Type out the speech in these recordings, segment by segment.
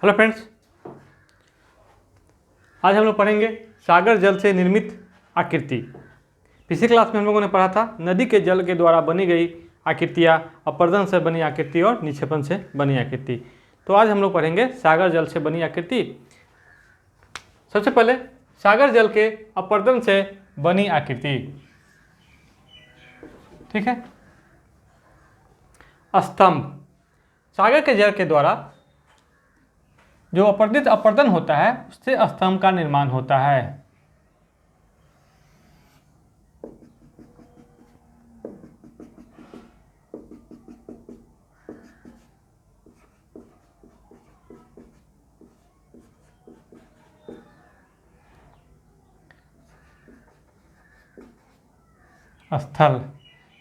Hello friends, आज हम लोग पढ़ेंगे सागर जल से निर्मित आकृति। पिछली क्लास में हम लोगों ने पढ़ा था नदी के जल के द्वारा बनी गई आकृतियाँ, अपरदन से बनी आकृति और निक्षेपण से बनी आकृति। तो आज हम लोग पढ़ेंगे सागर जल से बनी आकृति। सबसे पहले सागर जल के अपरदन से बनी आकृति, ठीक है। स्तंभ, सागर के जल के द्वारा जो अपरदन होता है उससे स्तंभ का निर्माण होता है। स्थल,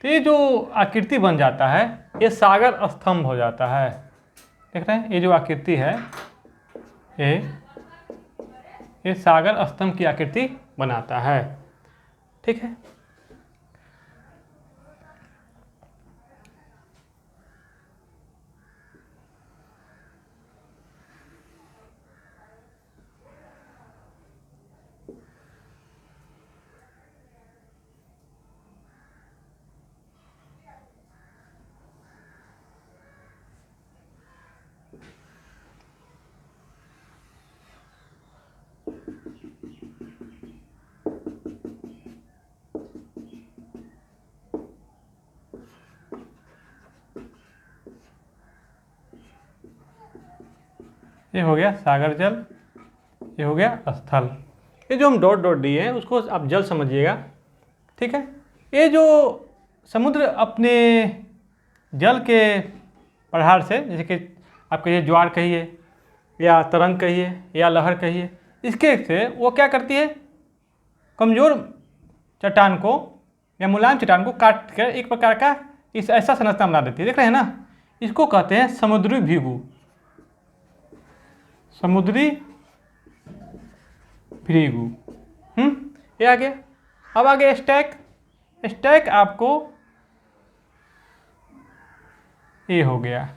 तो ये जो आकृति बन जाता है ये सागर स्तंभ हो जाता है। देख रहे हैं, ये जो आकृति है ये सागर स्तंभ की आकृति बनाता है, ठीक है। ये हो गया सागर जल, ये हो गया स्थल। ये जो हम डॉट डॉट दिए हैं उसको आप जल समझिएगा, ठीक है। ये जो समुद्र अपने जल के प्रहार से, जैसे कि आप कहिए ज्वार कहिए या तरंग कहिए या लहर कहिए, इसके से वो क्या करती है, कमज़ोर चट्टान को या मुलायम चट्टान को काट कर एक प्रकार का इस ऐसा संरचना बना देती है। देख रहे हैं ना, इसको कहते हैं समुद्री भृगु, समुद्री भृगु। ये आ गया। अब आगे स्टैक। स्टैक आपको ये हो गया,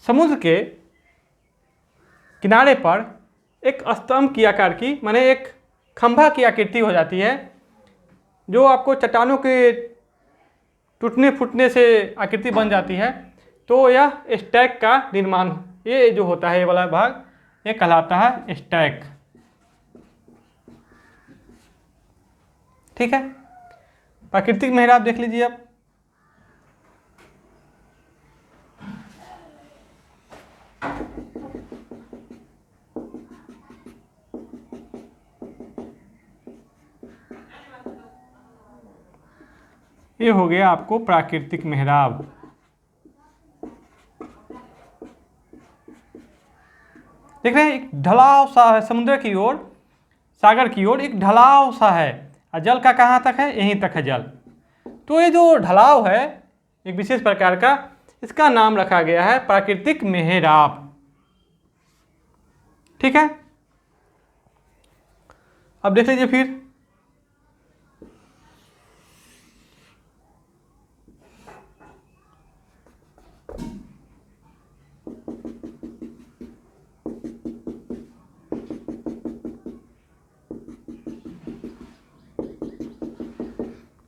समुद्र के किनारे पर एक स्तंभ की आकार की, माने एक खंभा की आकृति हो जाती है, जो आपको चट्टानों के टूटने फूटने से आकृति बन जाती है। तो यह स्टैक का निर्माण, ये जो होता है ये वाला भाग, ये कहलाता है स्टैक, ठीक है। प्राकृतिक मेहराब देख लीजिए अब। ये हो गया आपको प्राकृतिक मेहराब। देख रहे हैं, एक ढलाव सा है समुद्र की ओर, सागर की ओर एक ढलाव सा है, और जल का कहाँ तक है, यहीं तक है जल। तो ये जो ढलाव है एक विशेष प्रकार का, इसका नाम रखा गया है प्राकृतिक मेहराब, ठीक है। अब देख लीजिए फिर,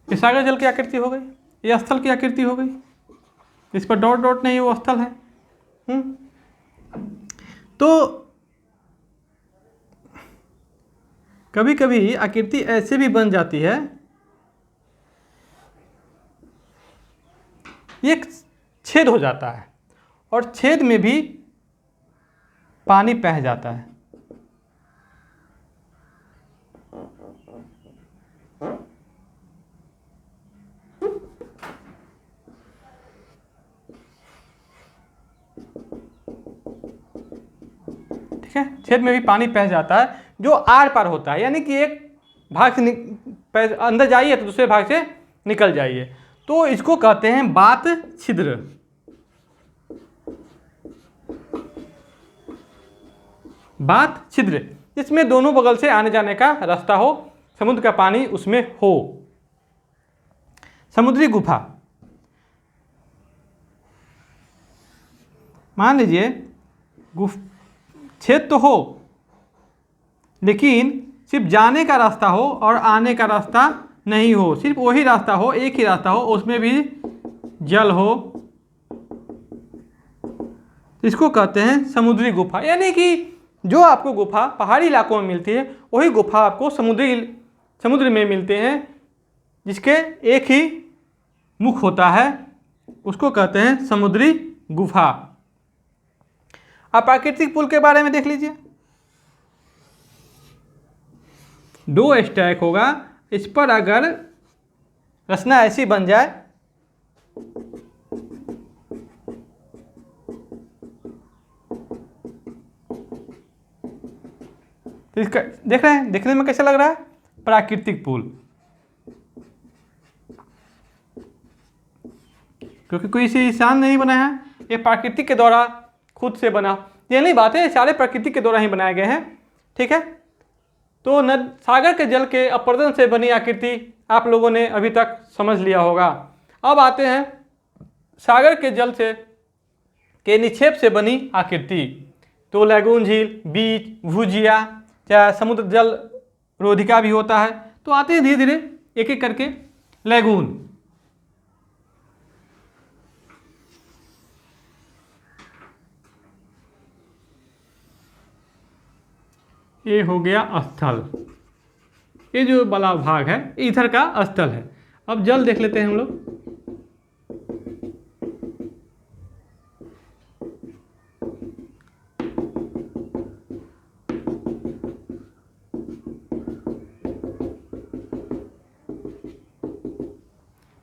ये सागर जल की आकृति हो गई, ये स्थल की आकृति हो गई, इस पर डॉट डॉट नहीं, वो स्थल है। तो कभी कभी आकृति ऐसे भी बन जाती है, एक छेद हो जाता है और छेद में भी पानी बह जाता है, ठीक है। छेद में भी पानी बह जाता है जो आर पार होता है, यानी कि एक भाग से अंदर जाइए तो दूसरे भाग से निकल जाइए, तो इसको कहते हैं बात छिद्र। बात छिद्र, इसमें दोनों बगल से आने जाने का रास्ता हो, समुद्र का पानी उसमें हो। समुद्री गुफा, मान लीजिए छेद तो हो, लेकिन सिर्फ जाने का रास्ता हो और आने का रास्ता नहीं हो, सिर्फ वही रास्ता हो, एक ही रास्ता हो, उसमें भी जल हो, इसको कहते हैं समुद्री गुफा। यानी कि जो आपको गुफा पहाड़ी इलाकों में मिलती है वही गुफा आपको समुद्र में मिलते हैं, जिसके एक ही मुख होता है, उसको कहते हैं समुद्री गुफा। आप प्राकृतिक पुल के बारे में देख लीजिए। 2 स्टैक होगा, इस पर अगर रचना ऐसी बन जाए, तो इसका देख रहे हैं, देखने में कैसा लग रहा है? प्राकृतिक पुल। क्योंकि कोई इसे इंसान नहीं बनाया है, ये प्राकृतिक के द्वारा खुद से बना। ये नहीं बात है, सारे प्राकृतिक के द्वारा ही बनाए गए हैं। ठीक है, तो सागर के जल के अपरदन से बनी आकृति आप लोगों ने अभी तक समझ लिया होगा। अब आते हैं सागर के जल से के निक्षेप से बनी आकृति। तो लैगून, झील, बीच, भुजिया, चाहे समुद्र जल रोधिका भी होता है। तो आते हैं धीरे धीरे एक एक करके। लैगून, ये हो गया स्थल, ये जो वाला भाग है इधर का स्थल है। अब जल देख लेते हैं हम लोग।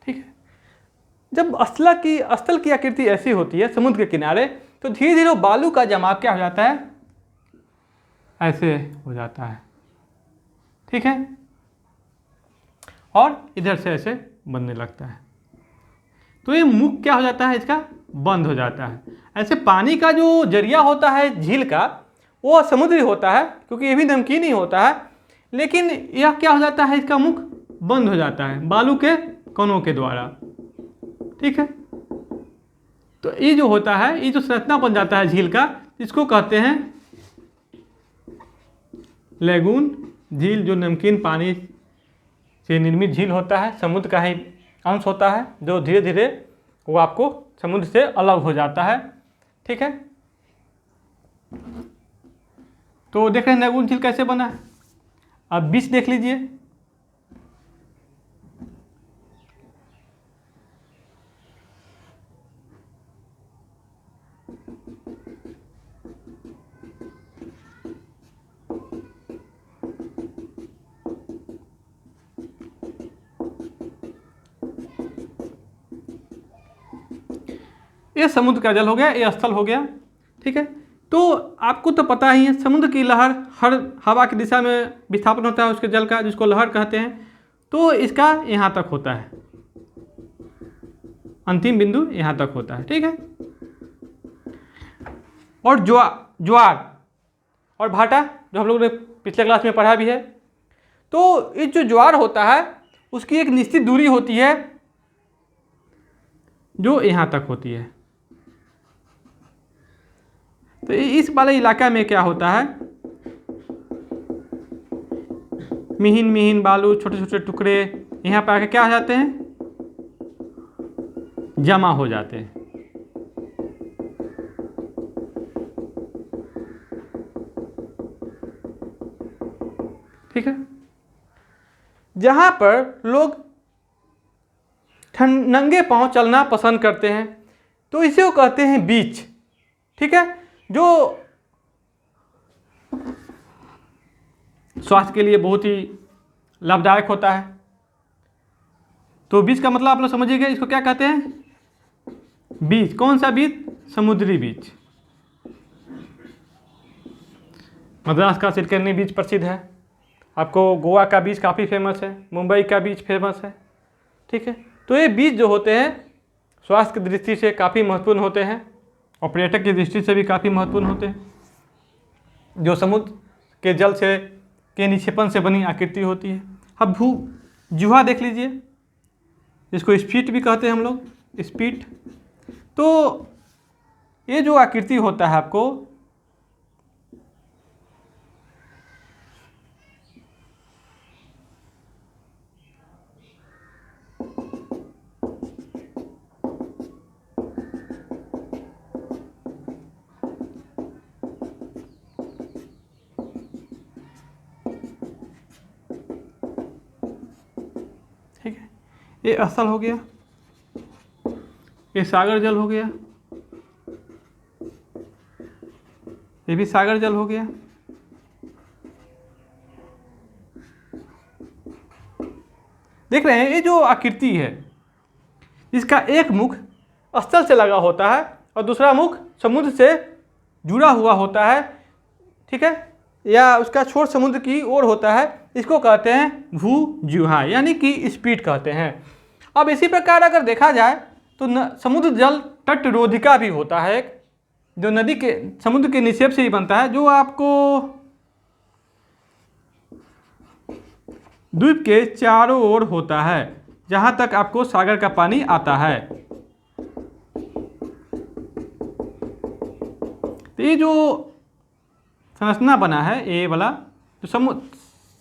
ठीक है, जब स्थल की आकृति ऐसी होती है समुद्र के किनारे, तो धीरे धीरे बालू का जमाव क्या हो जाता है? ऐसे हो जाता है। ठीक है, और इधर से ऐसे बनने लगता है। तो ये मुख क्या हो जाता है? इसका बंद हो जाता है। ऐसे पानी का जो जरिया होता है झील का, वो समुद्री होता है, क्योंकि ये भी नमकीन ही होता है। लेकिन यह क्या हो जाता है? इसका मुख बंद हो जाता है बालू के कणों के द्वारा। ठीक है, तो ये जो होता है, ये जो संरचना बन जाता है झील का, इसको कहते हैं लैगून। झील जो नमकीन पानी से निर्मित झील होता है, समुद्र का ही अंश होता है, जो धीरे धीरे वो आपको समुद्र से अलग हो जाता है। ठीक है, तो देख रहे हैं लैगून झील कैसे बना है। अब बीच देख लीजिए। ये समुद्र का जल हो गया, ये स्थल हो गया। ठीक है, तो आपको तो पता ही है समुद्र की लहर हर हवा की दिशा में विस्थापन होता है उसके जल का, जिसको लहर कहते हैं। तो इसका यहाँ तक होता है, अंतिम बिंदु यहाँ तक होता है। ठीक है, और ज्वार और भाटा जो हम लोग ने पिछले क्लास में पढ़ा भी है। तो ये जो ज्वार होता है उसकी एक निश्चित दूरी होती है जो यहाँ तक होती है। तो इस वाले इलाका में क्या होता है? मिहिन मिहिन बालू, छोटे छोटे टुकड़े यहाँ पर आके क्या हो जाते हैं? जमा हो जाते हैं। ठीक है, जहाँ पर लोग नंगे पांव चलना पसंद करते हैं, तो इसे वो कहते हैं बीच। ठीक है, जो स्वास्थ्य के लिए बहुत ही लाभदायक होता है। तो बीच का मतलब आप लोग समझिएगा, इसको क्या कहते हैं? बीच। कौन सा बीच? समुद्री बीच। मद्रास का सिलकर्णी बीच प्रसिद्ध है। आपको गोवा का बीच काफ़ी फेमस है, मुंबई का बीच फेमस है। ठीक है, तो ये बीच जो होते हैं स्वास्थ्य की दृष्टि से काफ़ी महत्वपूर्ण होते हैं और पर्यटक की दृष्टि से भी काफ़ी महत्वपूर्ण होते हैं। जो समुद्र के जल से के निक्षेपण से बनी आकृति होती है। अब जुहा देख लीजिए, इसको स्फीट भी कहते हैं हम लोग, स्फीट। तो ये जो आकृति होता है आपको, ठीक है, ये स्थल हो गया, ये सागर जल हो गया, ये भी सागर जल हो गया। देख रहे हैं ये जो आकृति है, इसका एक मुख स्थल से लगा होता है और दूसरा मुख समुद्र से जुड़ा हुआ होता है, ठीक है, या उसका छोर समुद्र की ओर होता है। इसको कहते हैं भूजिह्वा, यानी कि स्पीड कहते हैं। अब इसी प्रकार अगर देखा जाए तो समुद्र जल तटरोधिका भी होता है एक, जो नदी के समुद्र के निक्षेप से ही बनता है, जो आपको द्वीप के चारों ओर होता है, जहाँ तक आपको सागर का पानी आता है। तो ये जो संरचना बना है ये वाला, जो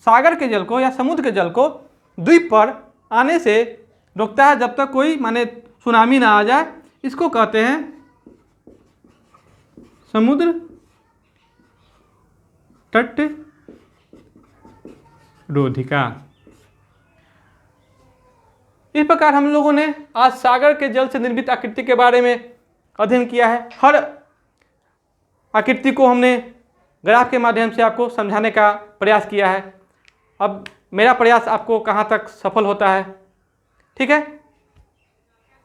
सागर के जल को या समुद्र के जल को द्वीप पर आने से रोकता है जब तक कोई माने सुनामी ना आ जाए, इसको कहते हैं समुद्र तट रोधिका। इस प्रकार हम लोगों ने आज सागर के जल से निर्मित आकृति के बारे में अध्ययन किया है। हर आकृति को हमने ग्राफ के माध्यम से आपको समझाने का प्रयास किया है। अब मेरा प्रयास आपको कहाँ तक सफल होता है, ठीक है।